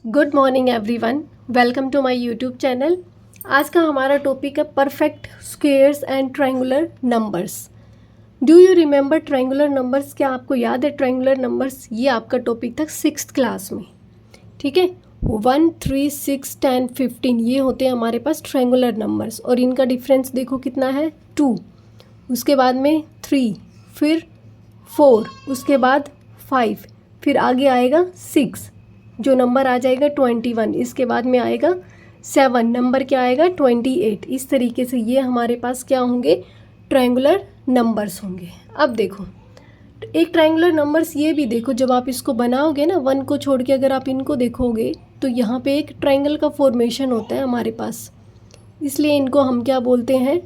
Good morning everyone, welcome to my YouTube channel. आज का हमारा टॉपिक है perfect squares and triangular numbers. Do you remember triangular numbers? क्या आपको याद है ट्रायंगुलर नंबर्स? ये आपका टॉपिक था 6th क्लास में, ठीक है। 1, 3, 6, 10, 15 ये होते हैं हमारे पास ट्रायंगुलर नंबर्स और इनका डिफरेंस देखो कितना है 2, उसके बाद में 3, फिर 4, उसके बाद 5, फिर आगे आएगा 6 जो नंबर आ जाएगा 21, इसके बाद में आएगा 7, नंबर क्या आएगा 28। इस तरीके से ये हमारे पास क्या होंगे, ट्रायंगुलर नंबर्स होंगे। अब देखो एक ट्रायंगुलर नंबर्स ये भी देखो, जब आप इसको बनाओगे ना 1 को छोड़ के अगर आप इनको देखोगे तो यहाँ पे एक ट्रायंगल का फॉर्मेशन होता है हमारे पास, इसलिए इनको हम क्या बोलते हैं,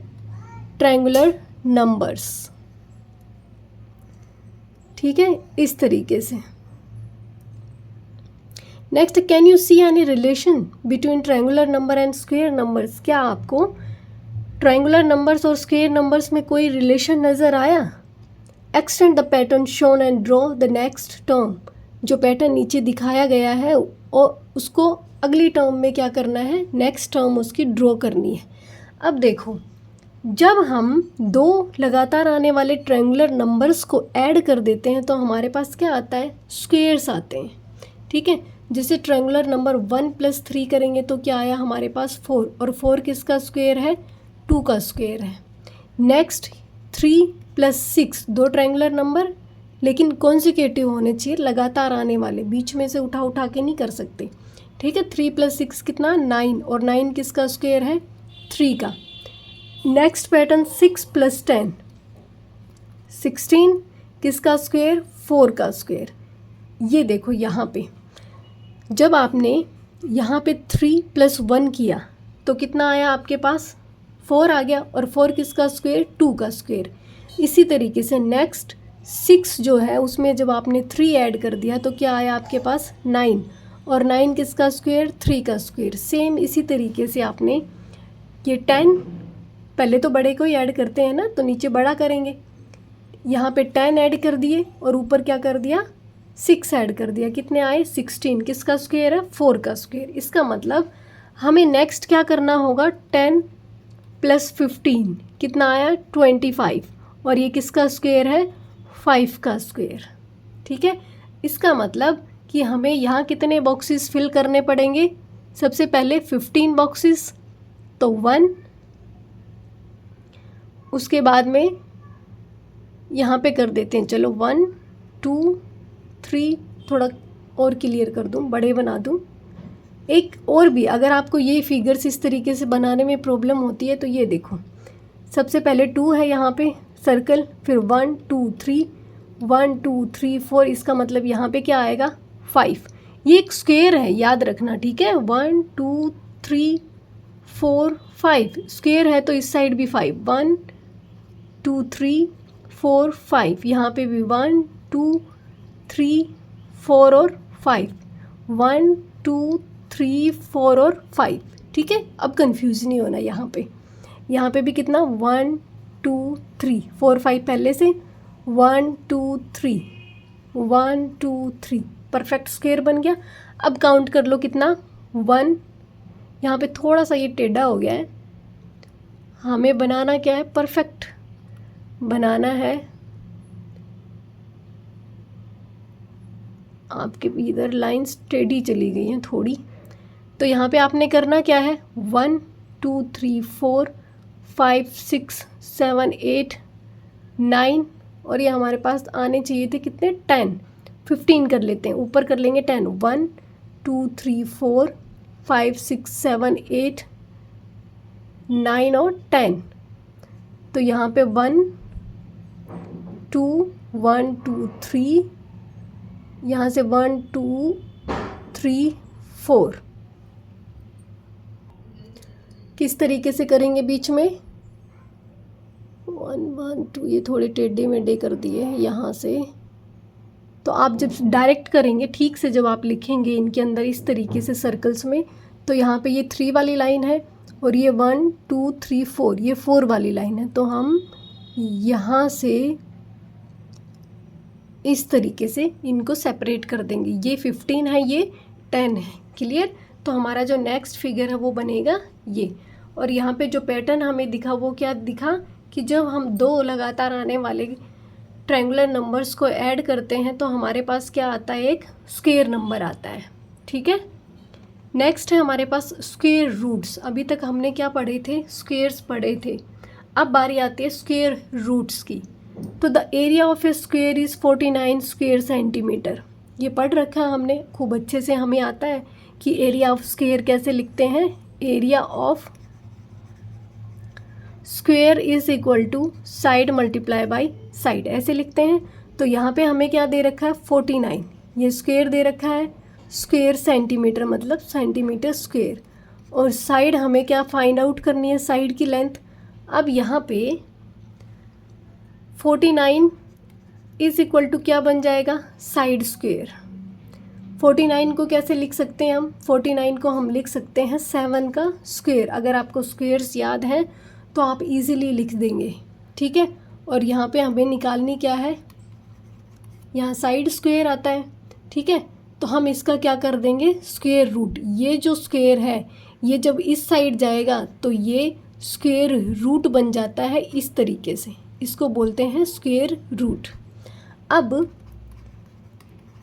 ट्रायंगुलर नंबर्स। ठीक है, इस तरीके से। Next, can you see any relation between triangular number and square numbers? क्या आपको ट्रायंगुलर नंबर्स और स्क्वायर नंबर्स में कोई रिलेशन नज़र आया? Extend the pattern shown and draw the next term. जो पैटर्न नीचे दिखाया गया है और उसको अगली टर्म में क्या करना है, नेक्स्ट टर्म उसकी ड्रॉ करनी है। अब देखो, जब हम दो लगातार आने वाले ट्रायंगुलर नंबर्स को ऐड कर देते हैं तो हमारे पास क्या आता है, स्क्वेयर्स आते हैं। ठीक है, जैसे ट्रायंगुलर नंबर 1 + 3 करेंगे तो क्या आया हमारे पास 4, और 4 किसका स्क्वायर है, 2 का स्क्वायर है। नेक्स्ट 3 + 6, दो ट्रायंगुलर नंबर लेकिन कॉन्सिक्यूटिव होने चाहिए, लगातार आने वाले, बीच में से उठा के नहीं कर सकते। ठीक है, 3 + 6 कितना 9, और 9 किसका स्क्वायर है, 3 का। नेक्स्ट पैटर्न 6 + 10, 16 किसका स्क्वायर, 4 का स्क्वायर। ये देखो यहाँ पे जब आपने यहाँ पे 3 + 1 किया तो कितना आया आपके पास, 4 आ गया, और 4 किसका स्क्वायर, 2 का स्क्वायर। इसी तरीके से नेक्स्ट 6 जो है उसमें जब आपने 3 ऐड कर दिया तो क्या आया आपके पास 9, और 9 किसका स्क्वायर, 3 का स्क्वायर। सेम इसी तरीके से आपने ये 10, पहले तो बड़े को ही ऐड करते हैं ना, तो नीचे बड़ा करेंगे, यहाँ पे 10 ऐड कर दिए और ऊपर क्या कर दिया, 6 ऐड कर दिया, कितने आए 16, किसका स्क्वायर है, 4 का स्क्वायर। इसका मतलब हमें नेक्स्ट क्या करना होगा, 10 + 15 कितना आया 25, और ये किसका स्क्वायर है, 5 का स्क्वायर। ठीक है, इसका मतलब कि हमें यहाँ कितने बॉक्सेस फिल करने पड़ेंगे, सबसे पहले 15 बॉक्सेस, तो 1, उसके बाद में यहाँ पे कर देते हैं, चलो 1, 2, 3, थोड़ा और क्लियर कर दूँ, बड़े बना दूँ। एक और भी, अगर आपको ये फिगर्स इस तरीके से बनाने में प्रॉब्लम होती है तो ये देखो, सबसे पहले 2 है यहाँ पे सर्कल, फिर 1, 2, 3, 1, 2, 3, 4, इसका मतलब यहाँ पे क्या आएगा 5। ये एक स्क्वायर है, याद रखना, ठीक है। 1, 2, 3, 4, 5 स्क्वायर है तो इस साइड भी 5, 1, 2, 3, 4, 5, यहाँ पे भी 1, 2, 3, 4 और 5, 1, 2, 3, 4 और 5। ठीक है, अब कंफ्यूज नहीं होना। यहाँ पे भी कितना 1, 2, 3, 4, 5 पहले से 1, 2, 3, 1, 2, 3, परफेक्ट स्क्वायर बन गया। अब काउंट कर लो कितना 1, यहाँ पे थोड़ा सा ये टेढ़ा हो गया है, हमें बनाना क्या है, परफेक्ट बनाना है। आपके इधर लाइंस टेढ़ी चली गई हैं थोड़ी, तो यहाँ पे आपने करना क्या है, 1, 2, 3, 4, 5, 6, 7, 8, 9, और ये हमारे पास आने चाहिए थे कितने 10, 15 कर लेते हैं, ऊपर कर लेंगे 10, 1, 2, 3, 4, 5, 6, 7, 8, 9 और 10। तो यहाँ पे 1, 2, 1, 2, 3, यहाँ से 1, 2, 3, 4, किस तरीके से करेंगे, बीच में 1, 1, 2, ये थोड़े टेढ़े मेढ़े कर दिए हैं यहाँ से। तो आप जब डायरेक्ट करेंगे ठीक से, जब आप लिखेंगे इनके अंदर इस तरीके से सर्कल्स में, तो यहाँ पे ये 3 वाली लाइन है और ये 1, 2, 3, 4, ये 4 वाली लाइन है, तो हम यहाँ से इस तरीके से इनको सेपरेट कर देंगे। ये 15 है, ये 10 है, क्लियर। तो हमारा जो नेक्स्ट फिगर है वो बनेगा ये। और यहाँ पे जो पैटर्न हमें दिखा वो क्या दिखा कि जब हम दो लगातार आने वाले ट्रायंगुलर नंबर्स को ऐड करते हैं तो हमारे पास क्या आता है, एक स्क्वायर नंबर आता है। ठीक है, नेक्स्ट है हमारे पास स्क्वायर रूट्स। अभी तक हमने क्या पढ़े थे, स्क्वायर्स पढ़े थे। अब बारी आती है स्क्वायर रूट्स की। तो the area of A square is 49 square centimetre. ये पढ़ रखा है हमने खूब अच्छे से, हमें आता है कि एरिया ऑफ स्क्वायर कैसे लिखते हैं। Area of square is equal to side multiply by side, ऐसे लिखते हैं। तो यहाँ पे हमें क्या दे रखा है, 49। ये स्क्वायर दे रखा है, स्क्वायर सेंटीमीटर मतलब सेंटीमीटर स्क्वायर। और साइड हमें क्या फाइंड आउट करनी है, साइड की लेंथ। अब यहाँ पे 49 इज इक्वल टू क्या बन जाएगा, साइड स्क्वायर। 49 को कैसे लिख सकते हैं हम, 49 को हम लिख सकते हैं 7 का स्क्वायर। अगर आपको स्क्वायर्स याद हैं तो आप इजीली लिख देंगे। ठीक है, और यहाँ पे हमें निकालनी क्या है, यहाँ साइड स्क्वायर आता है। ठीक है, तो हम इसका क्या कर देंगे, स्क्वायर रूट। ये जो स्क्वायर है ये जब इस साइड जाएगा तो ये स्क्वायर रूट बन जाता है इस तरीके से, इसको बोलते हैं स्क्वायर रूट। अब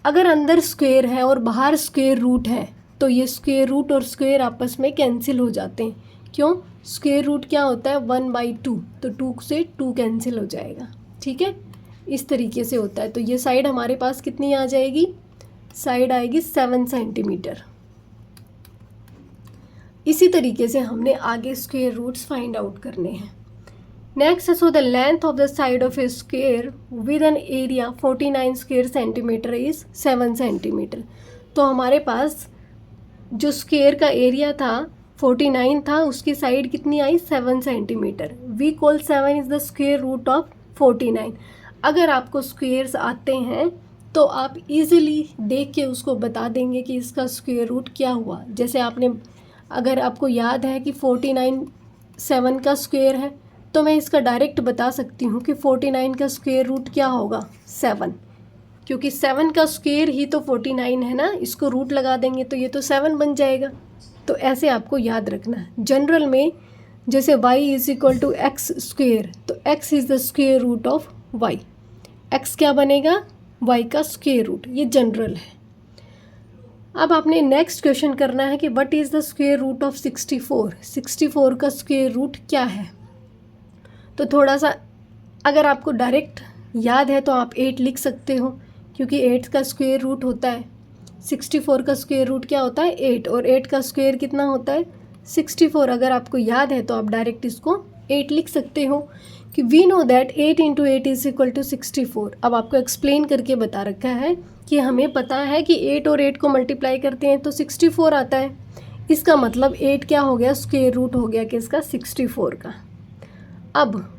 अगर अंदर स्क्वायर है और बाहर स्क्वायर रूट है तो ये स्क्वायर रूट और स्क्वायर आपस में कैंसिल हो जाते हैं। क्यों, स्क्वायर रूट क्या होता है, 1/2, तो 2 से 2 कैंसिल हो जाएगा। ठीक है, इस तरीके से होता है। तो ये साइड हमारे पास कितनी आ जाएगी, साइड आएगी 7 सेंटीमीटर। इसी तरीके से हमने आगे स्क्वायर रूट्स फाइंड आउट करने हैं। Next, so the length of the side of A square with an area 49 square centimetre is 7 centimetre. तो हमारे पास जो स्क्वायर का एरिया था 49 था, उसकी साइड कितनी आई, 7 centimetre. We call 7 is the square root of 49। अगर आपको स्क्वायर्स आते हैं तो आप इजीली देख के उसको बता देंगे कि इसका स्क्वायर रूट क्या हुआ। जैसे आपने, अगर आपको याद है कि 49 7 का स्क्वायर है तो मैं इसका डायरेक्ट बता सकती हूँ कि 49 का स्क्वायर रूट क्या होगा, 7, क्योंकि 7 का स्क्वायर ही तो 49 है ना, इसको रूट लगा देंगे तो ये तो 7 बन जाएगा। तो ऐसे आपको याद रखना है। जनरल में जैसे y is equal to X square, तो x is the square root of y। x क्या बनेगा, y का स्क्वायर रूट, ये जनरल है। अब आपने नेक्स्ट क्वेश्चन करना है कि what is the square root of 64। 64 का स्क्वायर रूट क्या है। तो थोड़ा सा अगर आपको डायरेक्ट याद है तो आप 8 लिख सकते हो, क्योंकि 8 का स्क्वायर रूट होता है, 64 का स्क्वायर रूट क्या होता है, 8, और 8 का स्क्वायर कितना होता है, 64। अगर आपको याद है तो आप डायरेक्ट इसको 8 लिख सकते हो कि we know that 8 × 8 is equal to 64। अब आपको एक्सप्लेन करके बता रखा है कि हमें पता है कि 8 और 8 को मल्टीप्लाई करते हैं तो 64 आता है। इसका मतलब 8 क्या हो गया, स्क्वायर रूट हो गया किसका, 64 का। अब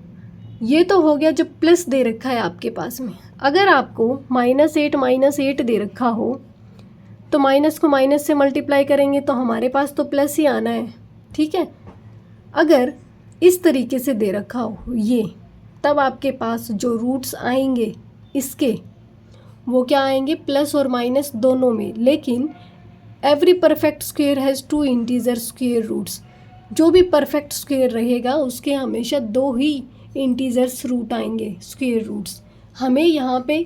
ये तो हो गया जब प्लस दे रखा है आपके पास में। अगर आपको -8 दे रखा हो तो माइनस को माइनस से मल्टीप्लाई करेंगे तो हमारे पास तो प्लस ही आना है। ठीक है, अगर इस तरीके से दे रखा हो ये, तब आपके पास जो रूट्स आएंगे इसके वो क्या आएंगे, प्लस और माइनस दोनों में। लेकिन every perfect square has 2 integer square roots. जो भी परफेक्ट स्क्वायर रहेगा उसके हमेशा 2 ही इंटीजर्स रूट आएंगे, स्क्वायर रूट्स। हमें यहाँ पे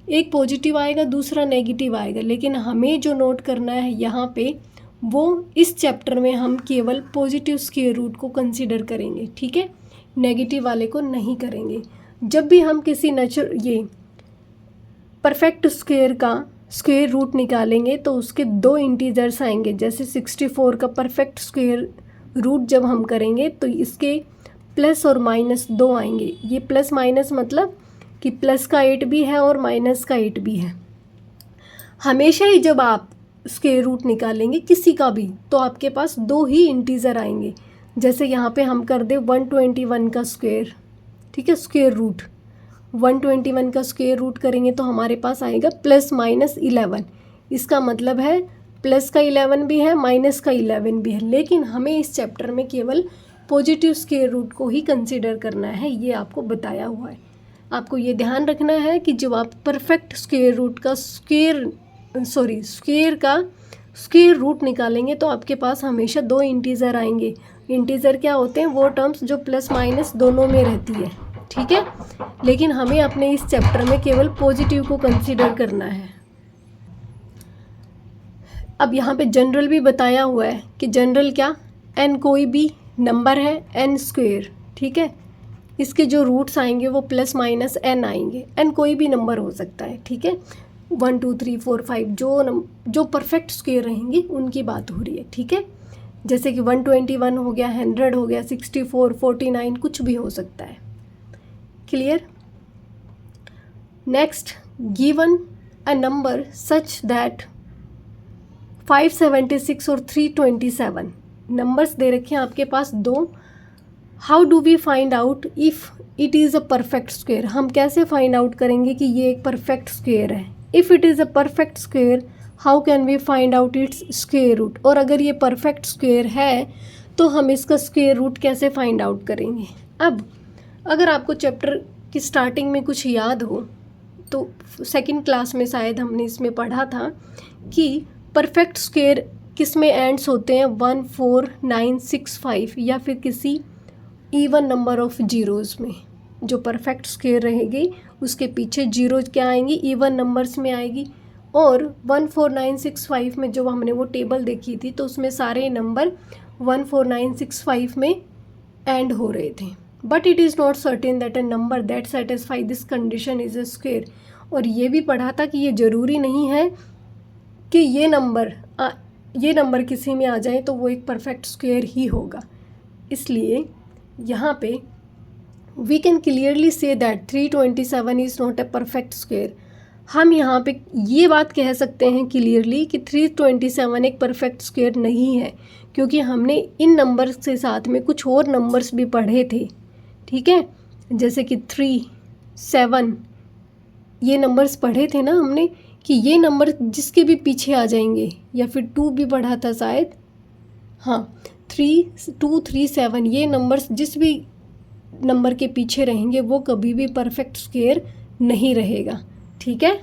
एक पॉजिटिव आएगा, दूसरा नेगेटिव आएगा, लेकिन हमें जो नोट करना है यहाँ पे वो इस चैप्टर में हम केवल पॉजिटिव स्क्वायर रूट को कंसीडर करेंगे। ठीक है, नेगेटिव वाले को नहीं करेंगे। जब भी हम किसी ये परफेक्ट स्क्वायर का स्क्वायर रूट निकालेंगे तो उसके 2 इंटीजर्स आएंगे। जैसे 64 का परफेक्ट स्क्वायर रूट जब हम करेंगे तो इसके प्लस और माइनस 2 आएंगे। ये प्लस माइनस मतलब कि प्लस का 8 भी है और माइनस का 8 भी है। हमेशा ही जब आप स्क्वायर रूट निकालेंगे किसी का भी तो आपके पास 2 ही इंटीजर आएंगे। जैसे यहाँ पे हम कर दे 121 का स्क्वायर, ठीक है, स्क्वायर रूट 121 का स्क्वायर रूट करेंगे तो हमारे पास आएगा +-11। इसका मतलब है प्लस का 11 भी है, माइनस का 11 भी है। लेकिन हमें इस चैप्टर में केवल पॉजिटिव स्क्वायर रूट को ही कंसीडर करना है, ये आपको बताया हुआ है। आपको ये ध्यान रखना है कि जब आप परफेक्ट स्क्वायर रूट का स्क्वायर का स्क्वायर रूट निकालेंगे तो आपके पास हमेशा दो इंटीजर आएंगे। इंटीजर क्या होते हैं? वो टर्म्स जो प्लस माइनस दोनों में रहती है, ठीक है। लेकिन हमें अपने इस चैप्टर में केवल पॉजिटिव को कंसीडर करना है। अब यहाँ पे जनरल भी बताया हुआ है कि जनरल क्या, n कोई भी नंबर है n स्क्वायर, ठीक है। इसके जो रूट्स आएंगे वो प्लस माइनस n आएंगे। n कोई भी नंबर हो सकता है, ठीक है। 1 2 3 4 5 जो परफेक्ट स्क्वायर रहेंगी उनकी बात हो रही है, ठीक है। जैसे कि 121 हो गया, 100 हो गया, 64, 49, कुछ भी हो सकता है। Clear? Next, given a number such that 576 और 327 नंबर्स दे रखे हैं आपके पास दो। How do we find out if it is a perfect square? हम कैसे फाइंड आउट करेंगे कि ये एक परफेक्ट स्क्वायर है? If it is a perfect square how can we find out its square root? और अगर ये परफेक्ट स्क्वायर है तो हम इसका स्क्वायर रूट कैसे फाइंड आउट करेंगे? अब अगर आपको चैप्टर की स्टार्टिंग में कुछ याद हो तो सेकंड क्लास में शायद हमने इसमें पढ़ा था कि परफेक्ट स्क्वायर किस में एंड्स होते हैं? 1 4 9 6 5 या फिर किसी इवन नंबर ऑफ जीरोज़ में। जो परफेक्ट स्क्वायर रहेगी उसके पीछे जीरोज क्या आएंगी? इवन नंबर्स में आएगी। और 1 4 9 6 5 में जो हमने वो टेबल देखी थी तो उसमें सारे नंबर 1 4 9 6 5 में एंड हो रहे थे। But it is not certain that a number that satisfy this condition is a square. और ये भी पढ़ा था कि ये ज़रूरी नहीं है कि ये नंबर किसी में आ जाए तो वो एक परफेक्ट स्क्वायर ही होगा। इसलिए यहाँ पे we can clearly see that 327 is not a perfect square. हम यहाँ पे ये बात कह सकते हैं क्लियरली कि 327 एक परफेक्ट स्क्वायर नहीं है, क्योंकि हमने इन नंबर्स के साथ में कुछ और नंबर्स भी पढ़े थे, ठीक है। जैसे कि 3 7 ये नंबर्स पढ़े थे ना हमने कि ये नंबर जिसके भी पीछे आ जाएंगे, या फिर 2 भी पढ़ा था शायद, हाँ 3 2 3 7 ये नंबर्स जिस भी नंबर के पीछे रहेंगे वो कभी भी परफेक्ट स्क्वायर नहीं रहेगा, ठीक है।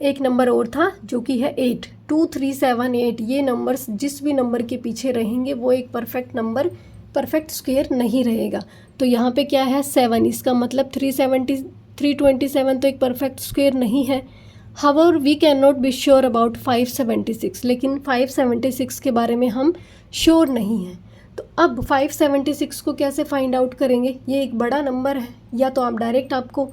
एक नंबर और था जो कि है 8, 2 3 7 8 ये नंबर्स जिस भी नंबर के पीछे रहेंगे वो एक परफेक्ट स्क्वायर नहीं रहेगा। तो यहाँ पे क्या है 7, इसका मतलब 327 तो एक परफेक्ट स्क्वायर नहीं है। However we can not be sure about 576, लेकिन 576 के बारे में हम श्योर नहीं हैं। तो अब 576 को कैसे फाइंड आउट करेंगे? ये एक बड़ा नंबर है, या तो आप डायरेक्ट आपको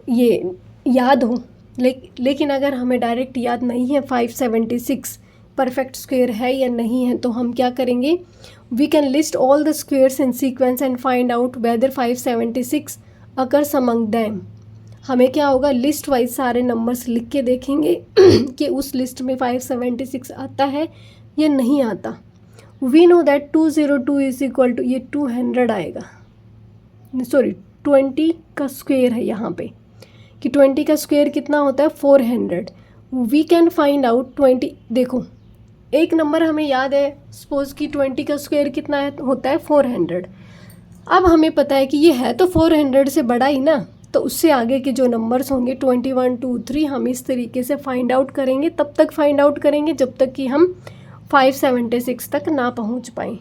ये याद हो, लेकिन अगर हमें डायरेक्ट याद नहीं है 576 परफेक्ट स्क्वायर है या नहीं है, तो हम क्या करेंगे? We can list all the squares in sequence and find out whether 576 occurs among them. हमें क्या होगा? लिस्ट वाइज सारे नंबर्स लिख के देखेंगे कि उस लिस्ट में 576 आता है या नहीं आता। We know that 202 is equal to, ये 200 आएगा, सॉरी 20 का स्क्वायर है यहाँ पे, कि 20 का स्क्वायर कितना होता है? 400। We can find out 20। देखो एक नंबर हमें याद है, सपोज कि 20 का स्क्वायर कितना है? होता है 400। अब हमें पता है कि ये है तो 400 से बड़ा ही ना, तो उससे आगे के जो नंबर्स होंगे 21 2 3 हम इस तरीके से फाइंड आउट करेंगे। तब तक फाइंड आउट करेंगे जब तक कि हम 576 तक ना पहुंच पाएँ।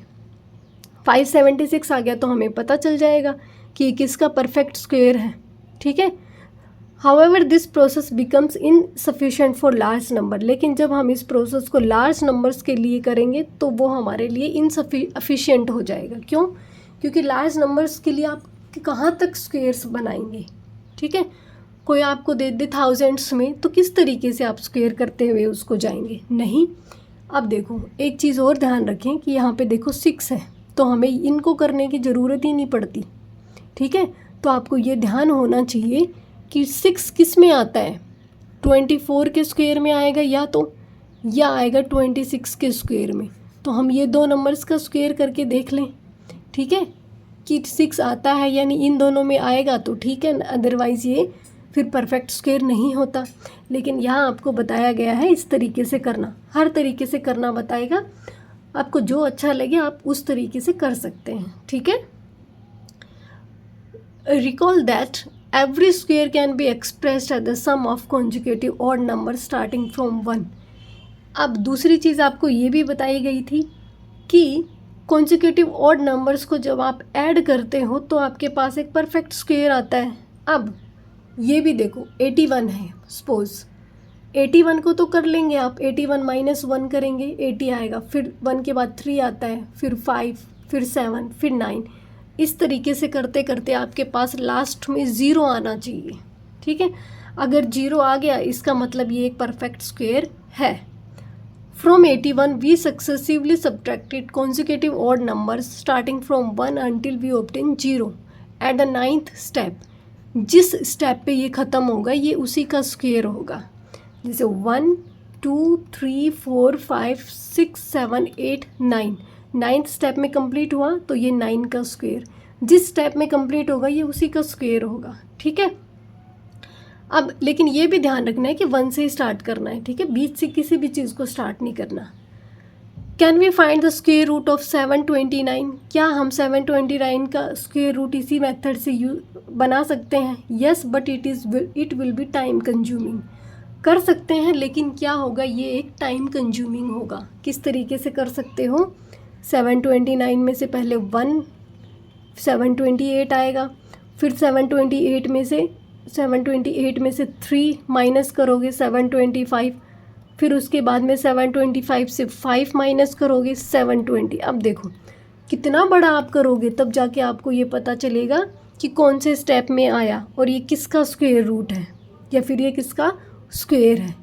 576 आ गया तो हमें पता चल जाएगा कि किसका परफेक्ट स्क्वायर है, ठीक है। However this process becomes insufficient for large number, लेकिन जब हम इस प्रोसेस को लार्ज नंबर्स के लिए करेंगे तो वो हमारे लिए इनसफिशिएंट हो जाएगा। क्यों? क्योंकि लार्ज नंबर्स के लिए आप कहाँ तक स्क्वायर्स बनाएंगे, ठीक है। कोई आपको दे दे थाउजेंड्स में, तो किस तरीके से आप स्क्वायर करते हुए उसको जाएंगे? नहीं। अब देखो एक चीज़ और ध्यान रखें कि यहाँ पे देखो 6 है, तो हमें इनको करने की ज़रूरत ही नहीं पड़ती, ठीक है। तो आपको ये ध्यान होना चाहिए कि 6 किस में आता है? 24 के स्क्वायर में आएगा या आएगा 26 के स्क्वायर में। तो हम ये दो नंबर्स का स्क्वायर करके देख लें, ठीक है, कि 6 आता है यानी इन दोनों में आएगा तो ठीक है, अदरवाइज़ ये फिर परफेक्ट स्क्वायर नहीं होता। लेकिन यहाँ आपको बताया गया है इस तरीके से करना, हर तरीके से करना बताएगा, आपको जो अच्छा लगे आप उस तरीके से कर सकते हैं, ठीक है। Recall that every square can be expressed as the sum of consecutive odd numbers starting from 1। अब दूसरी चीज़ आपको ये भी बताई गई थी कि कॉन्जिक्यूटिव ऑड नंबर्स को जब आप ऐड करते हो तो आपके पास एक परफेक्ट स्क्वायर आता है। अब ये भी देखो 81 है, सपोज 81 को तो कर लेंगे आप, 81 माइनस 1 करेंगे 80 आएगा, फिर 1 के बाद 3 आता है, फिर 5, फिर 7, फिर 9, इस तरीके से करते करते आपके पास लास्ट में 0 आना चाहिए। ठीक है, अगर 0 आ गया इसका मतलब ये एक परफेक्ट स्क्वायर है। From 81 we successively subtracted consecutive odd numbers starting from 1 until we obtain 0 at the 9th step। जिस स्टेप पे ये ख़त्म होगा ये उसी का स्क्वायर होगा। जैसे 1 2 3 4 5 6 7 8 9, 9th स्टेप में कंप्लीट हुआ तो ये 9 का स्क्वायर, जिस स्टेप में कंप्लीट होगा ये उसी का स्क्वायर होगा। ठीक है, अब लेकिन ये भी ध्यान रखना है कि 1 से ही स्टार्ट करना है। ठीक है, बीच से किसी भी चीज़ को स्टार्ट नहीं करना। Can we find the square root of 729? क्या हम 729 का स्क्वायर रूट इसी मेथड से बना सकते हैं? Yes, but it will be time consuming. कर सकते हैं लेकिन क्या होगा, ये एक टाइम कंज्यूमिंग होगा। किस तरीके से कर सकते हो? 729 में से पहले 1 728 आएगा, फिर 728 में से 3 माइनस करोगे 725, फिर उसके बाद में 725 से 5 माइनस करोगे 720। अब देखो कितना बड़ा आप करोगे तब जाके आपको ये पता चलेगा कि कौन से स्टेप में आया और ये किसका स्क्वायर रूट है या फिर ये किसका स्क्वायर है,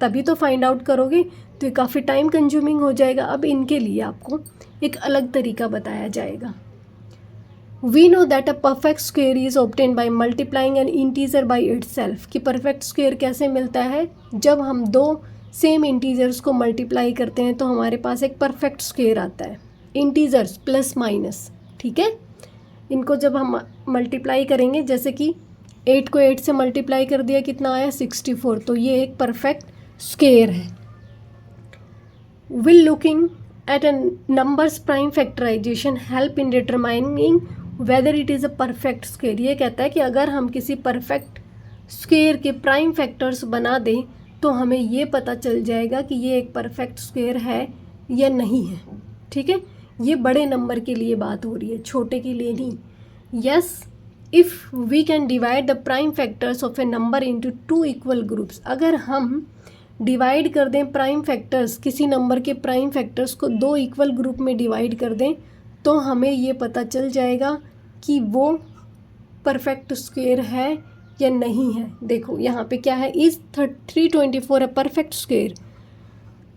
तभी तो फाइंड आउट करोगे। तो ये काफ़ी टाइम कंज्यूमिंग हो जाएगा। अब इनके लिए आपको एक अलग तरीका बताया जाएगा। We know that a perfect square is obtained by multiplying an integer by itself। कि परफेक्ट स्क्वायर कैसे मिलता है? जब हम दो सेम इंटीजर्स को मल्टीप्लाई करते हैं तो हमारे पास एक परफेक्ट स्क्वायर आता है। इंटीजर्स प्लस माइनस, ठीक है, इनको जब हम मल्टीप्लाई करेंगे, जैसे कि 8 को 8 से मल्टीप्लाई कर दिया, कितना आया 64, तो ये एक परफेक्ट स्क्वायर है। Will looking at a number's prime factorization help in determining whether it is a perfect square? ये कहता है कि अगर हम किसी परफेक्ट स्क्वायर के प्राइम फैक्टर्स बना दें तो हमें ये पता चल जाएगा कि ये एक परफेक्ट स्क्वायर है या नहीं है। ठीक है, ये बड़े नंबर के लिए बात हो रही है, छोटे के लिए नहीं। Yes, if we can divide the prime factors of a number into 2 equal groups. अगर हम डिवाइड कर दें प्राइम फैक्टर्स, किसी नंबर के प्राइम फैक्टर्स को 2 इक्वल ग्रुप में डिवाइड कर दें तो हमें ये पता चल जाएगा कि वो परफेक्ट स्क्वायर है या नहीं है। देखो यहाँ पे क्या है, इज़ 324 अ परफेक्ट स्क्वायर।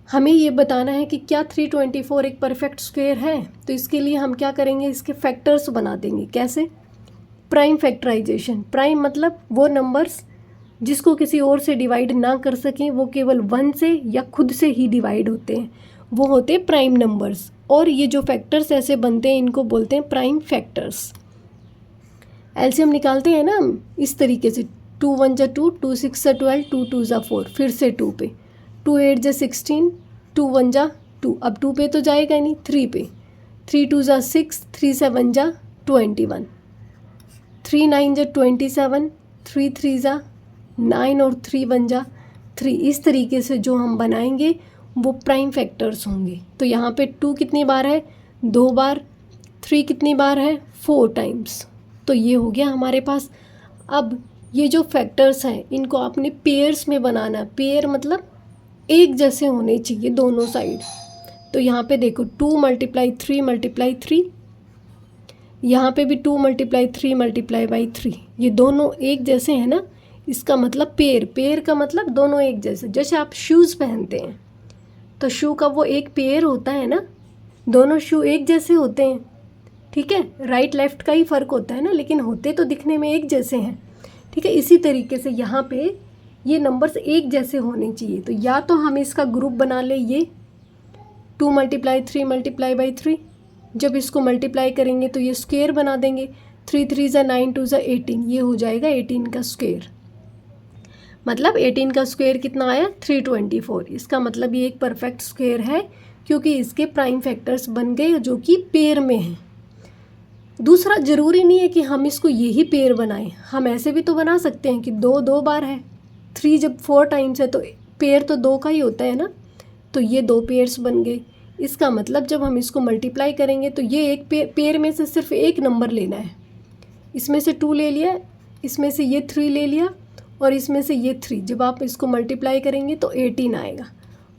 हमें ये बताना है कि क्या 324 एक परफेक्ट स्क्वायर है। तो इसके लिए हम क्या करेंगे, इसके फैक्टर्स बना देंगे। कैसे? Prime factorisation. प्राइम मतलब वो नंबर्स जिसको किसी और से डिवाइड ना कर सकें, वो केवल 1 से या खुद से ही डिवाइड होते हैं, वो होते हैं प्राइम नंबर्स। और ये जो फैक्टर्स ऐसे बनते हैं इनको बोलते हैं प्राइम फैक्टर्स। एलसीएम निकालते हैं ना हम इस तरीके से, 2 1 जा 2, 2 6 जा 12, 2 2 जा 4, फिर से 2 पे, 2 8 जा 16, 2 1 जा 2, अब 2 पे तो जाएगा नहीं, 3 पे, 3 2 जा 6, 3 7 जा 21, 3 9 जा 27, 3 3 जा 9 और 3 1 जा 3। इस तरीके से जो हम बनाएंगे वो प्राइम फैक्टर्स होंगे। तो यहाँ पे 2 कितनी बार है, 2 बार, 3 कितनी बार है, 4 टाइम्स। तो ये हो गया हमारे पास। अब ये जो फैक्टर्स हैं इनको आपने पेयर्स में बनाना। पेयर मतलब एक जैसे होने चाहिए दोनों साइड। तो यहाँ पे देखो 2 × 3 × 3, यहाँ पे भी 2 × 3 × 3, ये दोनों एक जैसे हैं ना, इसका मतलब पेयर। पेयर का मतलब दोनों एक जैसे। जैसे आप शूज़ पहनते हैं तो शू का वो एक पेयर होता है ना, दोनों शू एक जैसे होते हैं। ठीक है, राइट लेफ़्ट का ही फ़र्क होता है ना, लेकिन होते तो दिखने में एक जैसे हैं। ठीक है, इसी तरीके से यहाँ पे ये नंबर्स एक जैसे होने चाहिए। तो या तो हम इसका ग्रुप बना ले, ये 2 × 3 × 3, जब इसको मल्टीप्लाई करेंगे तो ये स्क्वायर बना देंगे। 3 3 जा 9, 2 जा 18, ये हो जाएगा 18 का स्क्वायर। मतलब 18 का स्क्वायर कितना आया, 324। इसका मतलब ये एक परफेक्ट स्क्वायर है क्योंकि इसके प्राइम फैक्टर्स बन गए जो कि पेयर में हैं। दूसरा, ज़रूरी नहीं है कि हम इसको यही पेयर बनाएं, हम ऐसे भी तो बना सकते हैं कि 2 2 बार है, 3 जब 4 टाइम्स है तो पेयर तो 2 का ही होता है ना। तो ये 2 पेयर्स बन गए। इसका मतलब जब हम इसको मल्टीप्लाई करेंगे तो ये एक पेयर में से सिर्फ एक नंबर लेना है। इसमें से 2 ले लिया, इसमें से ये 3 ले लिया और इसमें से ये 3। जब आप इसको मल्टीप्लाई करेंगे तो 18 आएगा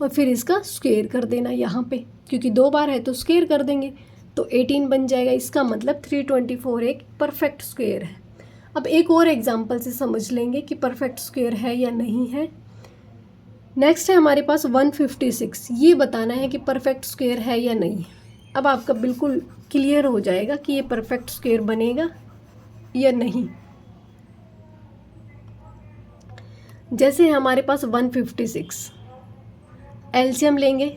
और फिर इसका स्क्वायर कर देना यहाँ पे, क्योंकि 2 बार है तो स्क्वायर कर देंगे तो 18 बन जाएगा। इसका मतलब 324 एक परफेक्ट स्क्वायर है। अब एक और एग्जांपल से समझ लेंगे कि परफेक्ट स्क्वायर है या नहीं है। नेक्स्ट है हमारे पास 156। ये बताना है कि परफेक्ट स्क्वायर है या नहीं। अब आपका बिल्कुल क्लियर हो जाएगा कि ये परफेक्ट स्क्वायर बनेगा या नहीं। जैसे हमारे पास 156, एलसीएम लेंगे,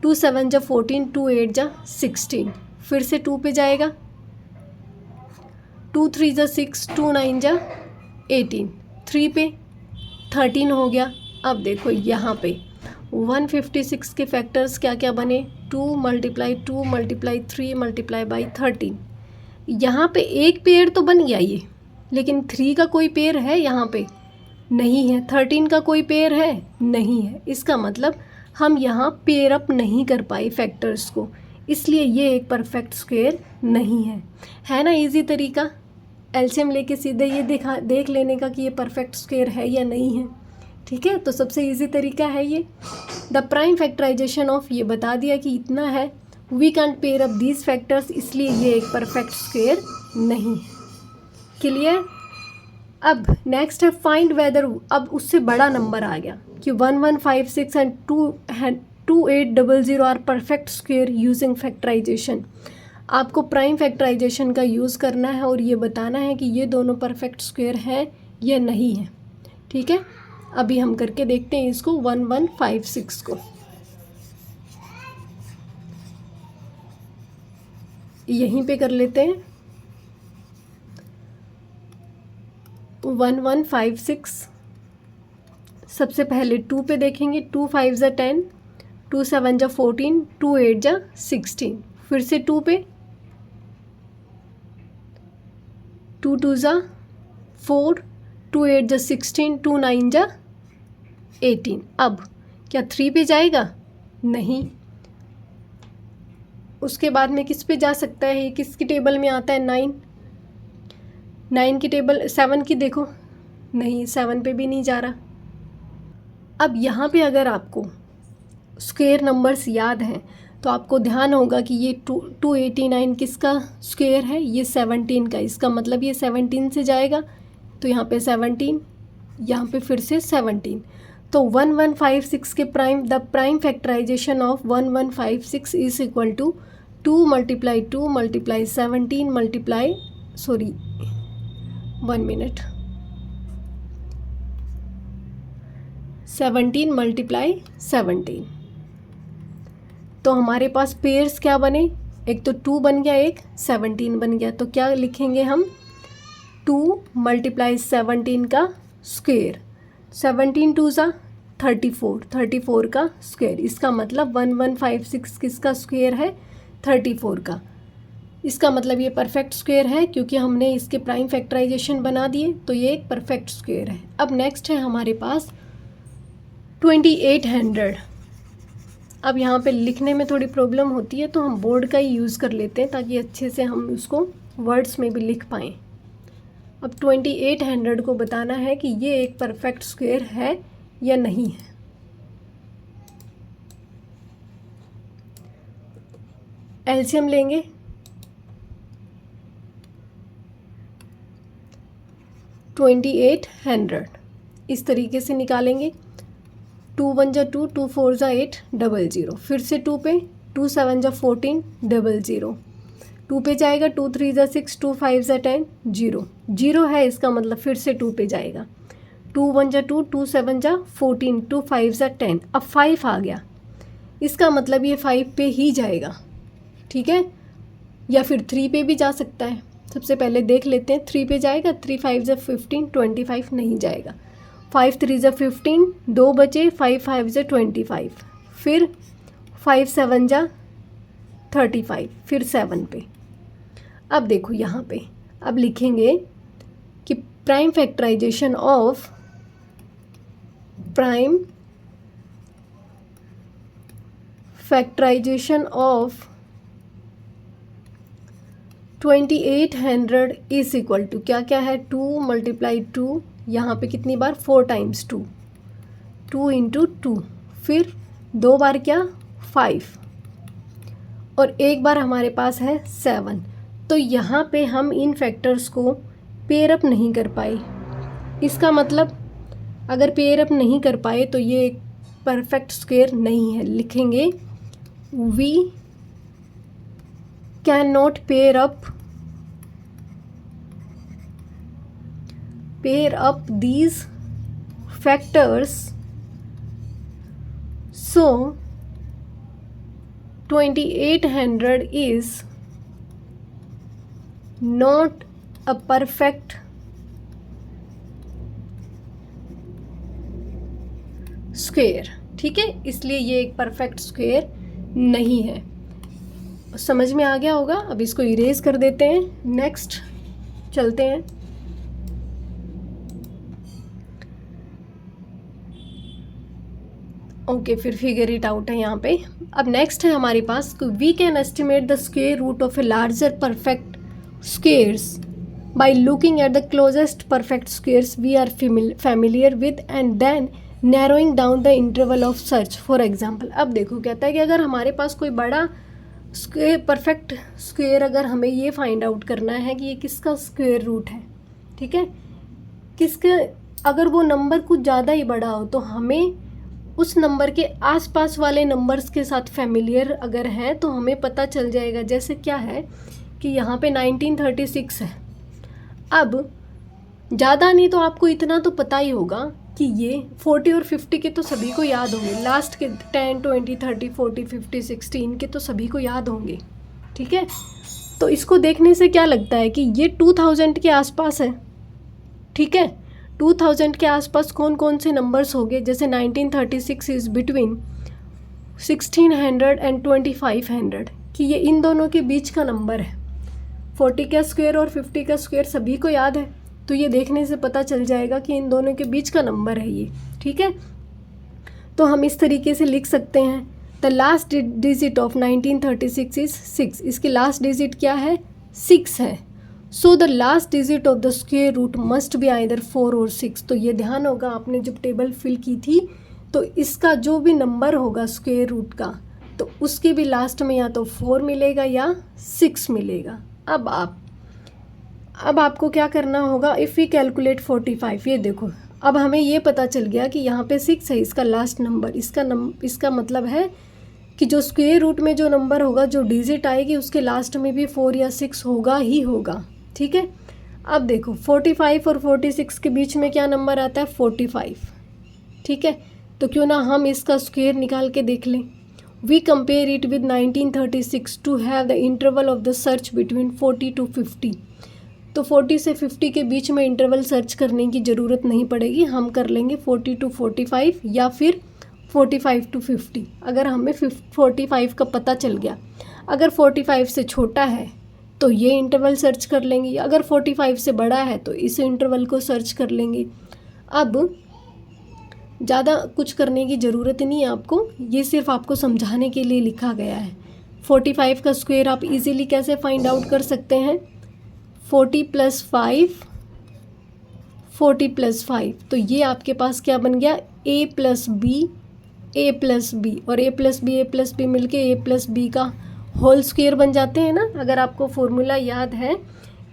2 7 जा 14, 2 8 जा 16, फिर से 2 पे जाएगा, 2 3 जा 6, 2 9 जा 18, 3 पे 13 हो गया। अब देखो यहाँ पे 156 के फैक्टर्स क्या क्या बने, 2 × 2 × 3 × 13। यहाँ पे एक पेयर तो बन गया ये, लेकिन 3 का कोई पेयर है यहाँ पे नहीं है, 13 का कोई पेयर है नहीं है। इसका मतलब हम यहाँ पेयर अप नहीं कर पाए फैक्टर्स को, इसलिए ये एक परफेक्ट स्क्वायर नहीं है ना। इजी तरीका एलसीएम लेके सीधे ये देख लेने का कि ये परफेक्ट स्क्वायर है या नहीं है। ठीक है, तो सबसे इजी तरीका है ये। द प्राइम फैक्टराइजेशन ऑफ, ये बता दिया कि इतना है, we can't pair up these factors, इसलिए ये एक परफेक्ट स्क्वायर नहीं है। क्लियर। अब नेक्स्ट है फाइंड वेदर। अब उससे बड़ा नंबर आ गया कि 1156 and 2800 are perfect square using factorization. आपको प्राइम फैक्टराइजेशन का यूज़ करना है और ये बताना है कि ये दोनों परफेक्ट स्क्वायर हैं या नहीं है। ठीक है, अभी हम करके देखते हैं इसको 1156 को। यहीं पे कर लेते हैं 1156। सबसे पहले 2 पे देखेंगे, 2 5 जा 10, 2 7 जा 14, 2 8 जा 16, फिर से 2 पे, 2 2 जा 4, 2 8 जा 16, 2 9 जा 18। अब क्या 3 पे जाएगा? नहीं। उसके बाद में किस पे जा सकता है? किसकी टेबल में आता है? 9 की टेबल, 7 की देखो, नहीं 7 पे भी नहीं जा रहा। अब यहाँ पे अगर आपको स्क्वायर नंबर्स याद हैं तो आपको ध्यान होगा कि ये 289 किसका स्क्वायर है? ये 17 का। इसका मतलब ये 17 से जाएगा तो यहाँ पे 17, यहाँ पे फिर से 17। तो 1156 के prime, the prime factorization of 1156 is equal to 2 × 2 × 17 multiply, sorry 1 minute, 17 × 17। तो हमारे पास पेयर्स क्या बने? एक तो 2 बन गया, एक 17 बन गया। तो क्या लिखेंगे हम? 2 × 17 का स्क्वायर, 17 2 जा 34, 34 का स्क्वायर। इसका मतलब 1156 किसका स्क्वायर है? 34 का। इसका मतलब ये परफेक्ट स्क्वायर है क्योंकि हमने इसके प्राइम फैक्टराइजेशन बना दिए, तो ये एक परफेक्ट स्क्वायर है। अब नेक्स्ट है हमारे पास 2800। अब यहाँ पे लिखने में थोड़ी प्रॉब्लम होती है तो हम बोर्ड का ही यूज़ कर लेते हैं ताकि अच्छे से हम उसको वर्ड्स में भी लिख पाएँ। अब 2800 को बताना है कि ये एक परफेक्ट स्क्वायर है या नहीं है। एलसीएम लेंगे, 2800 इस तरीके से निकालेंगे। 2 1 जा 2, 2 4 जा 8, 00, फिर से 2 पे, 2 7 जा 14, 00, 2 पे जाएगा, 2 3 जा 6, 2 5 जा 10, 0 है। इसका मतलब फिर से 2 पे जाएगा, 2 1 जा 2, 2 7 जा 14, 2 5 जा 10। अब 5 आ गया, इसका मतलब ये 5 पे ही जाएगा। ठीक है, या फिर 3 पे भी जा सकता है। सबसे पहले देख लेते हैं 3 पे जाएगा, 3 5 जा 15, 25 नहीं जाएगा। 5 3 जा 15, 2 बचे, 5 5 जा 25, फिर 5 7 जा 35, फिर 7 पे। अब देखो यहाँ पे, अब लिखेंगे कि prime factorization of, prime factorization of 2800 is equal to क्या क्या है, 2 मल्टीप्लाई 2, यहाँ पे कितनी बार 4 टाइम्स 2, 2 इंटू 2, फिर 2 बार क्या 5, और एक बार हमारे पास है 7। तो यहाँ पे हम इन फैक्टर्स को पेयर अप नहीं कर पाए। इसका मतलब अगर पेयर अप नहीं कर पाए तो ये एक परफेक्ट स्क्वायर नहीं है। लिखेंगे we can not pair up these factors, so 2800 is not a perfect square. ठीक है, इसलिए ये एक परफेक्ट स्क्वायर नहीं है। समझ में आ गया होगा। अब इसको इरेज कर देते हैं, नेक्स्ट चलते हैं। ओके, फिर फिगर इट आउट है यहाँ पे। अब नेक्स्ट है हमारे पास, we can estimate the square root of a larger perfect squares by looking at the closest perfect squares we are familiar with and then narrowing down the interval of search. For example, अब देखो कहता है कि अगर हमारे पास कोई बड़ा square perfect square, अगर हमें ये फाइंड आउट करना है कि ये किसका स्क्वायर रूट है, ठीक है, किसके, अगर वो नंबर कुछ ज़्यादा ही बड़ा हो तो हमें उस नंबर के आसपास वाले नंबर्स के साथ फैमिलियर अगर हैं तो हमें पता चल जाएगा। जैसे क्या है कि यहाँ पे 1936 है। अब ज़्यादा नहीं तो आपको इतना तो पता ही होगा कि ये 40 और 50 के तो सभी को याद होंगे, लास्ट के 10, 20, 30, 40, 50, 60 इनके तो सभी को याद होंगे। ठीक है, तो इसको देखने से क्या लगता है कि ये 2000 के आसपास है। ठीक है, 2000 के आसपास कौन कौन से नंबर्स होंगे, जैसे 1936 इज़ बिटवीन 1600 एंड 2500, कि ये इन दोनों के बीच का नंबर है। 40 का स्क्वायर और 50 का स्क्वायर सभी को याद है, तो ये देखने से पता चल जाएगा कि इन दोनों के बीच का नंबर है ये। ठीक है, तो हम इस तरीके से लिख सकते हैं, the last digit of 1936 is 6। इसकी लास्ट डिजिट क्या है, 6 है। So the last digit of the square root must be either 4 और 6। तो ये ध्यान होगा, आपने जब टेबल फिल की थी तो इसका जो भी नंबर होगा स्क्वायर रूट का, तो उसके भी लास्ट में या तो 4 मिलेगा या 6 मिलेगा। अब आपको क्या करना होगा, इफ़ वी कैलकुलेट 45, ये देखो अब हमें ये पता चल गया कि यहाँ पे 6 है इसका लास्ट नंबर। इसका मतलब है कि जो स्क्वायर रूट में जो नंबर होगा, जो डिजिट आएगी उसके लास्ट में भी 4 या 6 होगा ही होगा। ठीक है, अब देखो 45 और 46 के बीच में क्या नंबर आता है, 45। ठीक है, तो क्यों ना हम इसका स्क्वायर निकाल के देख लें। We compare it with 1936 to have the interval of the search between 40 to 50। तो 40 से 50 के बीच में इंटरवल सर्च करने की ज़रूरत नहीं पड़ेगी, हम कर लेंगे 40 to 45 या फिर 45 to 50। अगर हमें 45 का पता चल गया, अगर 45 से छोटा है तो ये इंटरवल सर्च कर लेंगे, अगर 45 से बड़ा है तो इस इंटरवल को सर्च कर लेंगे। अब ज़्यादा कुछ करने की ज़रूरत नहीं है आपको, ये सिर्फ आपको समझाने के लिए लिखा गया है। 45 का स्क्वायर आप इजीली कैसे फाइंड आउट कर सकते हैं, 40 + 5, 40 + 5, तो ये आपके पास क्या बन गया, a + b, a + b, और a + b मिलके a + b का होल स्क्वायर बन जाते हैं ना। अगर आपको फॉर्मूला याद है,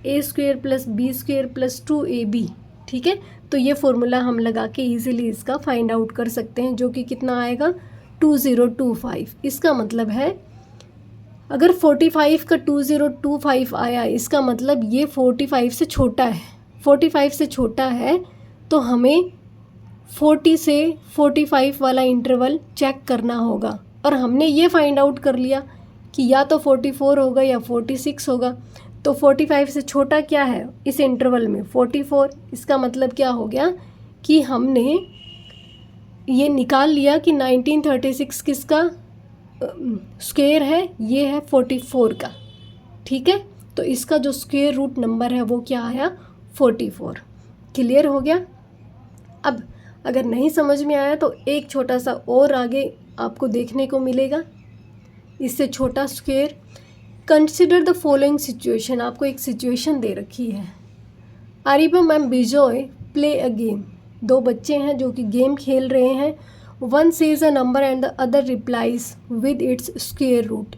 a² + b² + 2ab। ठीक है, तो ये फॉर्मूला हम लगा के इजीली इसका फाइंड आउट कर सकते हैं, जो कि कितना आएगा, 2025। इसका मतलब है अगर 45 का 2025 आया, इसका मतलब ये 45 से छोटा है। 45 से छोटा है तो हमें 40 से 45 वाला इंटरवल चेक करना होगा, और हमने ये फाइंड आउट कर लिया कि या तो 44 होगा या 46 होगा। तो 45 से छोटा क्या है इस इंटरवल में, 44। इसका मतलब क्या हो गया कि हमने ये निकाल लिया कि 1936 किसका स्क्वायर है, ये है 44 का। ठीक है, तो इसका जो स्क्वायर रूट नंबर है वो क्या आया, 44। क्लियर हो गया। अब अगर नहीं समझ में आया तो एक छोटा सा और आगे आपको देखने को मिलेगा। इससे छोटा square. Consider the following situation, आपको एक सिचुएशन दे रखी है। Aribam and Bijoy play a game, दो बच्चे हैं जो कि गेम खेल रहे हैं। One says a number and the other replies with its square root.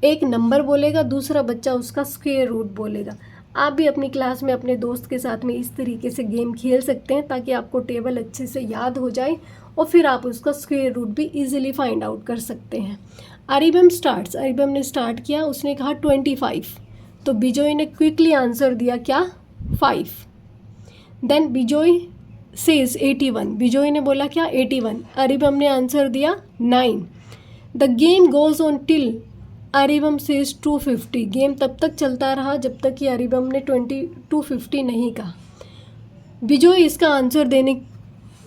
एक नंबर बोलेगा, दूसरा बच्चा उसका स्क्वायर रूट बोलेगा। आप भी अपनी क्लास में अपने दोस्त के साथ में इस तरीके से गेम खेल सकते हैं ताकि आपको टेबल अच्छे से याद हो जाए और फिर आप उसका स्क्वायर रूट भी इजीली फाइंड आउट कर सकते हैं। अरिबम स्टार्ट्स, अरिबम ने स्टार्ट किया, उसने कहा 25, तो बिजॉय ने क्विकली आंसर दिया क्या, 5। देन बिजॉय सेज 81, बिजॉय ने बोला क्या 81, अरिबम ने आंसर दिया 9। The game goes on till Aribam says 250, game तब तक चलता रहा जब तक कि अरिबम ने 250 नहीं कहा। बिजॉय इसका आंसर देने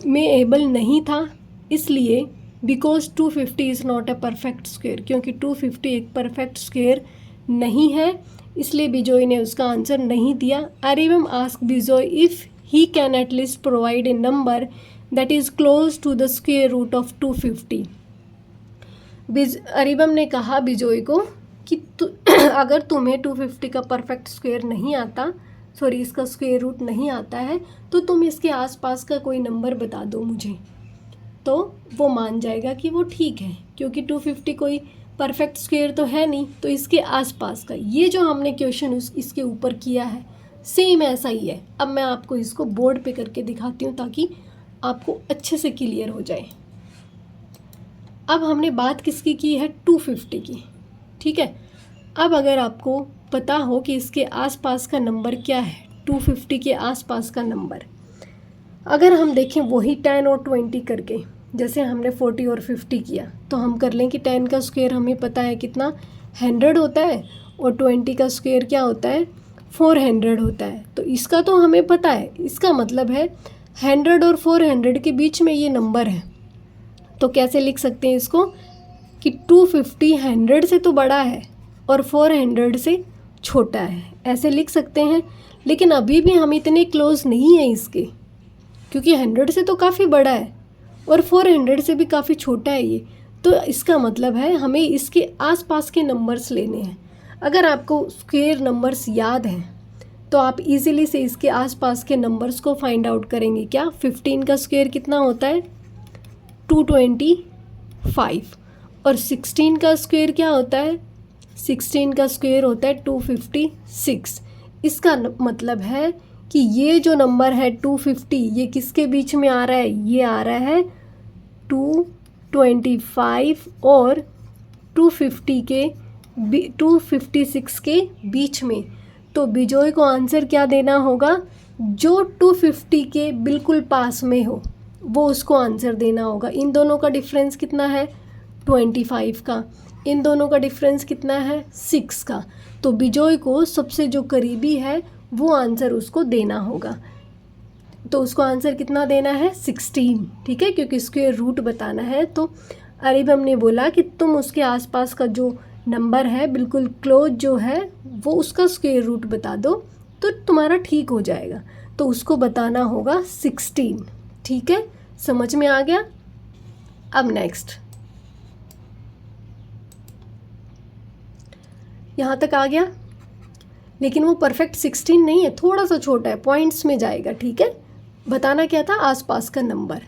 में एबल नहीं था, इसलिए because 250 is not a perfect square, क्योंकि 250 एक परफेक्ट स्क्वायर नहीं है, इसलिए बिजॉय ने उसका आंसर नहीं दिया। Aribam ask Bijoy if he can at least provide a number that is close to the square root of 250। Aribam ने कहा बिजॉय को कि अगर तुम्हें 250 का परफेक्ट स्क्वायर नहीं आता, सॉरी इसका स्क्वायर रूट नहीं आता है, तो तुम इसके आसपास का कोई नंबर बता दो मुझे। तो वो मान जाएगा कि वो ठीक है, क्योंकि 250 कोई परफेक्ट स्क्वायर तो है नहीं, तो इसके आसपास का। ये जो हमने क्वेश्चन इसके ऊपर किया है सेम ऐसा ही है। अब मैं आपको इसको बोर्ड पे करके दिखाती हूँ ताकि आपको अच्छे से क्लियर हो जाए। अब हमने बात किसकी की है, 250 की, ठीक है। अब अगर आपको पता हो कि इसके आसपास का नंबर क्या है, 250 के आसपास का नंबर, अगर हम देखें वही 10 और 20 करके, जैसे हमने 40 और 50 किया, तो हम कर लें कि 10 का स्क्वायर हमें पता है कितना 100 होता है और 20 का स्क्वायर क्या होता है 400 होता है। तो इसका तो हमें पता है, इसका मतलब है 100 और 400 के बीच में ये नंबर है। तो कैसे लिख सकते हैं इसको कि 250 100 से तो बड़ा है और 400 से छोटा है, ऐसे लिख सकते हैं। लेकिन अभी भी हम इतने क्लोज नहीं हैं इसके, क्योंकि 100 से तो काफ़ी बड़ा है और 400 से भी काफ़ी छोटा है ये। तो इसका मतलब है हमें इसके आसपास के नंबर्स लेने हैं। अगर आपको स्क्वायर नंबर्स याद हैं तो आप इजीली से इसके आसपास के नंबर्स को फाइंड आउट करेंगे। क्या 15 का स्क्वायर कितना होता है 225, और 16 का स्क्वायर क्या होता है 16 का स्क्वायर होता है 256। इसका मतलब है कि ये जो नंबर है 250 ये किसके बीच में आ रहा है, ये आ रहा है 225 और 256 के बीच में। तो बिजॉय को आंसर क्या देना होगा, जो 250 के बिल्कुल पास में हो वो उसको आंसर देना होगा। इन दोनों का डिफरेंस कितना है 25 का, इन दोनों का डिफरेंस कितना है 6 का। तो बिजॉय को सबसे जो करीबी है वो आंसर उसको देना होगा। तो उसको आंसर कितना देना है 16, ठीक है, क्योंकि स्क्वायर रूट बताना है। तो अरिबम ने बोला कि तुम उसके आसपास का जो नंबर है बिल्कुल क्लोज जो है वो उसका स्क्वायर रूट बता दो तो तुम्हारा ठीक हो जाएगा। तो उसको बताना होगा 16, ठीक है, समझ में आ गया। अब नेक्स्ट, यहाँ तक आ गया, लेकिन वो परफेक्ट 16 नहीं है, थोड़ा सा छोटा है, पॉइंट्स में जाएगा, ठीक है। बताना क्या था, आसपास का नंबर।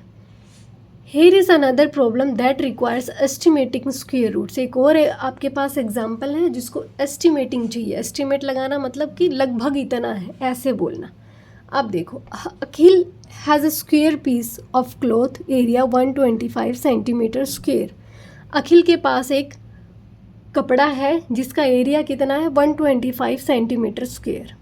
Here is another problem that requires estimating square roots. एक और आपके पास एग्जाम्पल है जिसको एस्टिमेटिंग चाहिए। एस्टिमेट लगाना मतलब कि लगभग इतना है, ऐसे बोलना। अब देखो, Akhil has a square piece of cloth area 125 centimetre square. Akhil के पास एक कपड़ा है जिसका एरिया कितना है 125 centimetre square.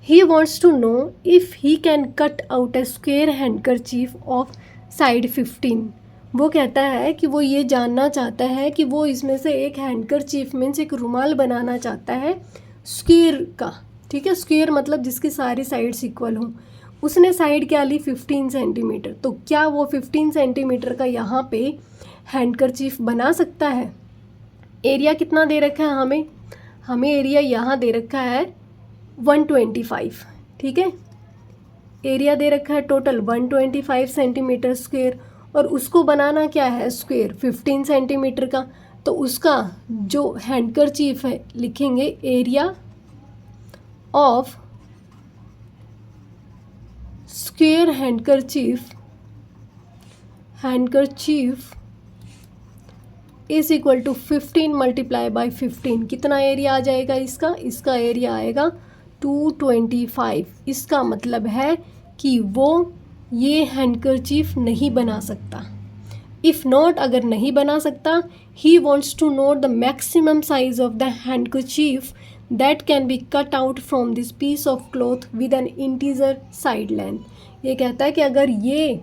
He wants to know if he can cut out a square handkerchief of side 15। वो कहता है कि वो ये जानना चाहता है कि वो इसमें से एक हैंडकरचीफ मीन्स एक रुमाल बनाना चाहता है स्क्वायर का, ठीक है। स्क्वायर मतलब जिसकी सारी साइड्स इक्वल हों। उसने साइड क्या ली 15 सेंटीमीटर। तो क्या वो 15 सेंटीमीटर का यहाँ पे हैंडकरचीफ बना सकता है। एरिया कितना दे रखा है हमें एरिया यहाँ दे रखा है 125, ठीक है। एरिया दे रखा है टोटल 125 सेंटीमीटर स्क्वायर और उसको बनाना क्या है स्क्वायर 15 सेंटीमीटर का। तो उसका जो हैंडकरचीफ है लिखेंगे area of square handkerchief is equal to 15 multiply by 15। कितना एरिया आ जाएगा इसका एरिया आएगा 225। इसका मतलब है कि वो ये हैंडकरचीफ नहीं बना सकता। इफ़ नॉट, अगर नहीं बना सकता, he wants to note the maximum size of the handkerchief that can be cut out from this piece of cloth with an integer side length. ये कहता है कि अगर ये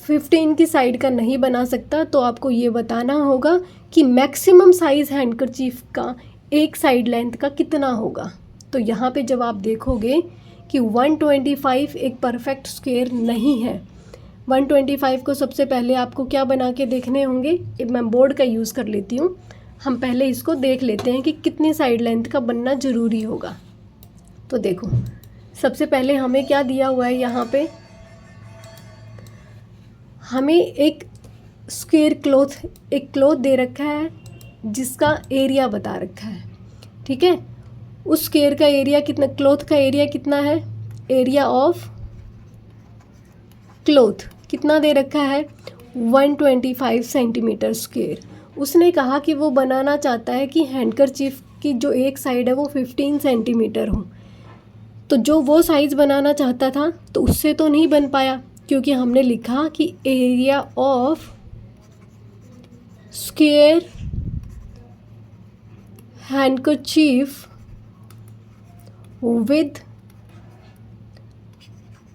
15 की साइड का नहीं बना सकता तो आपको ये बताना होगा कि मैक्सिमम साइज़ हैंडकरचीफ का एक साइड लेंथ का कितना होगा। तो यहाँ पे जब आप देखोगे कि 125 एक परफेक्ट स्क्वायर नहीं है, 125 को सबसे पहले आपको क्या बना के देखने होंगे। मैं बोर्ड का यूज़ कर लेती हूँ। हम पहले इसको देख लेते हैं कि कितनी साइड लेंथ का बनना ज़रूरी होगा। तो देखो, सबसे पहले हमें क्या दिया हुआ है, यहाँ पे हमें एक स्क्वायर क्लॉथ दे रखा है जिसका एरिया बता रखा है। ठीक है, उस स्क्वायर का एरिया कितना, क्लॉथ का एरिया कितना है, एरिया ऑफ क्लॉथ कितना दे रखा है 125 सेंटीमीटर स्क्वायर। उसने कहा कि वो बनाना चाहता है कि हैंडकरचीफ की जो एक साइड है वो 15 सेंटीमीटर हो। तो जो वो साइज़ बनाना चाहता था तो उससे तो नहीं बन पाया, क्योंकि हमने लिखा कि area of square handkerchief with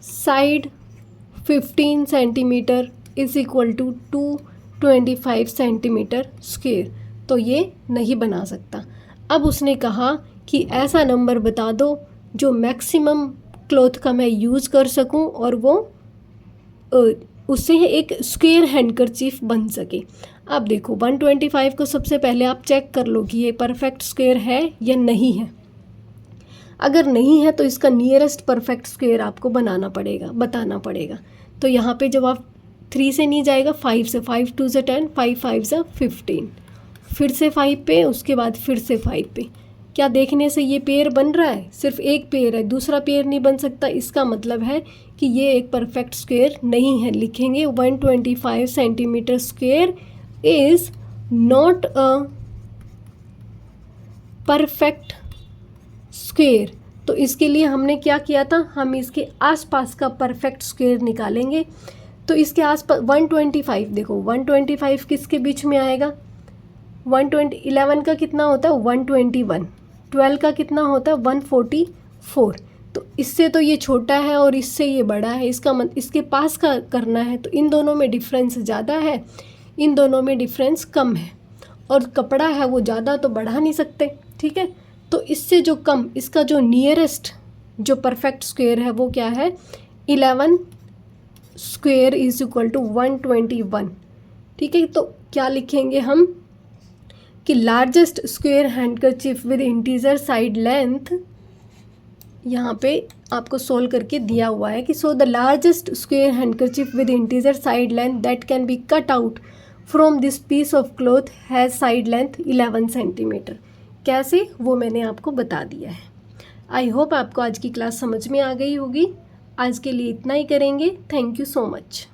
side 15 centimeter is equal to 225 centimeter square. तो ये नहीं बना सकता। अब उसने कहा कि ऐसा नंबर बता दो जो मैक्सिमम क्लॉथ का मैं यूज़ कर सकूं और वो उससे एक स्क्वायर हैंडकरचीफ बन सके। अब देखो 125 को सबसे पहले आप चेक कर लो कि ये परफेक्ट स्क्वायर है या नहीं है। अगर नहीं है तो इसका नियरेस्ट परफेक्ट स्क्वायर आपको बताना पड़ेगा। तो यहाँ पे जब आप 3 से नहीं जाएगा, 5 से, 5 2 से 10, 5 5 से 15, फिर से 5 पे, उसके बाद फिर से 5 पे। क्या देखने से ये पेयर बन रहा है? सिर्फ एक पेयर है, दूसरा पेयर नहीं बन सकता। इसका मतलब है कि ये एक परफेक्ट स्क्वायर नहीं है। लिखेंगे 125 centimetre square is not a perfect square. तो इसके लिए हमने क्या किया था, हम इसके आसपास का परफेक्ट स्क्वायर निकालेंगे। तो इसके आसपास 125, देखो 125 किसके बीच में आएगा, 11 का कितना होता है 121, 12 का कितना होता है 144। तो इससे तो ये छोटा है और इससे ये बड़ा है, इसके पास का करना है। तो इन दोनों में डिफरेंस ज़्यादा है, इन दोनों में डिफरेंस कम है, और कपड़ा है वो ज़्यादा तो बढ़ा नहीं सकते। ठीक है, तो इससे जो कम, इसका जो नियरेस्ट जो परफेक्ट स्क्वायर है वो क्या है, 11 स्क्वायर इज इक्वल टू 121। ठीक है, तो क्या लिखेंगे हम कि largest square handkerchief with integer side length, यहाँ पे आपको सोल्व करके दिया हुआ है कि so the largest square handkerchief with integer side length that can be cut out from this piece of cloth has side length 11 centimeter. कैसे, वो मैंने आपको बता दिया है। आई होप आपको आज की क्लास समझ में आ गई होगी। आज के लिए इतना ही करेंगे। Thank you so much.